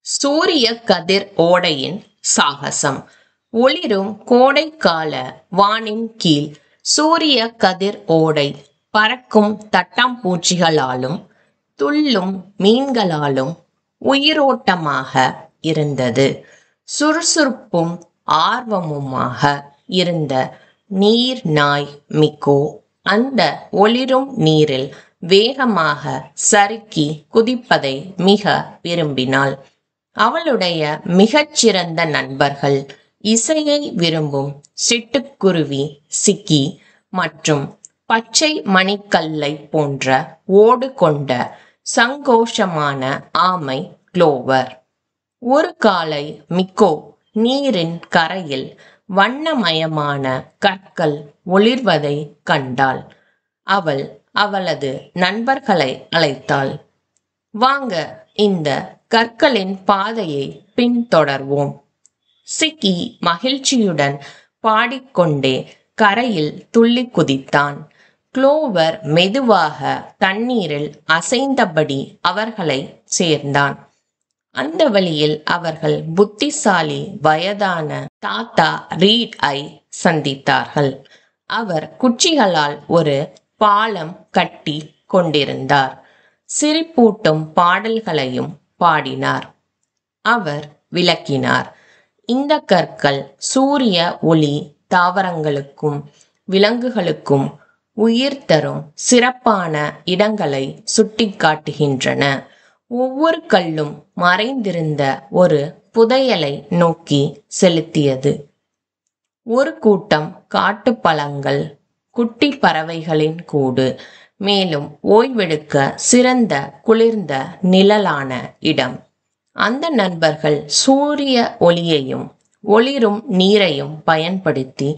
சூரிய கதிர் ஓடையின் சாகசம். ஒளிரும் கோடைக்கால வானின் கீழ் சூரிய கதிர் ஓடை பறக்கும் தட்டாம்பூச்சிகளாலும் துள்ளும் மீன்களாலும் உயிரோட்டமாக இருந்தது. சுறுசுறுப்பும் ஆர்வமுமாக இருந்த நீர் நாய் மிக்கோ அந்த ஒளிரும் நீரில் வேகமாக சறுக்கி குதிப்பதை மிக விரும்பினாள். அவளுடைய மிகச்சிறந்த நண்பர்கள் இசையை விரும்பும் சிட்டுக்குருவி சிக்கி மற்றும் பச்சை மணிக்கல்லை போன்ற ஓடு கொண்ட சங்கோஷமான ஆமை க்ளோவர். ஒரு காலை மிக்கோ நீரின் கரையில் வண்ணமயமான கற்கள் ஒளிர்வதை கண்டாள். அவள் அவளது நண்பர்களை அழைத்தாள். வாங்க, இந்த கற்களின் பாதையை பின்தொடர்வோம். சிக்கி மகிழ்ச்சியுடன் பாடிக்கொண்டே கரையில் துள்ளி குதித்தான். க்ளோவர் மெதுவாக தண்ணீரில் அசைந்தபடி அவர்களை சேர்ந்தான். அந்த வழியில் அவர்கள் புத்திசாலி வயதான தாத்தா ரீட் ஐ சந்தித்தார்கள். அவர் குச்சிகளால் ஒரு பாலம் கட்டி கொண்டிருந்தார். சிரிப்பூட்டும் பாடல்களையும் பாடினார். அவர் விளக்கினார். இந்த கற்கள் சூரிய ஒளி தாவரங்களுக்கும் விலங்குகளுக்கும் உயிர் தரும் சிறப்பான இடங்களை சுட்டிக்காட்டுகின்றன. ஒவ்வொரு கல்லும் மறைந்திருந்த ஒரு புதையலை நோக்கி செலுத்தியது. ஒரு கூட்டம் காட்டுப்பழங்கள், குட்டி பறவைகளின் கூடு, மேலும் ஓய்வெடுக்க சிறந்த குளிர்ந்த நிழலான இடம். அந்த நண்பர்கள் சூரிய ஒளியையும் ஒளிரும் நீரையும் பயன்படுத்தி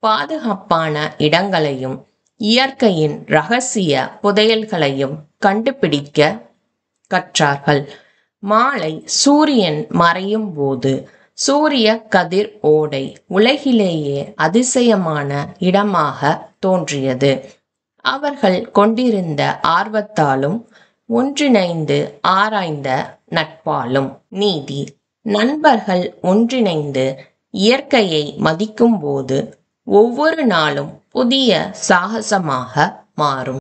பாதுகாப்பான இடங்களையும் இயற்கையின் இரகசிய புதையல்களையும் கண்டுபிடிக்க கற்றார்கள். மாலை சூரியன் மறையும் போது சூரிய கதிர் ஓடை உலகிலேயே அதிசயமான இடமாக தோன்றியது. அவர்கள் கொண்டிருந்த ஆர்வத்தாலும் ஒன்றிணைந்து ஆராய்ந்த நட்பாலும். நீதி: நண்பர்கள் ஒன்றிணைந்து இயற்கையை மதிக்கும் போது ஒவ்வொரு நாளும் புதிய சாகசமாக மாறும்.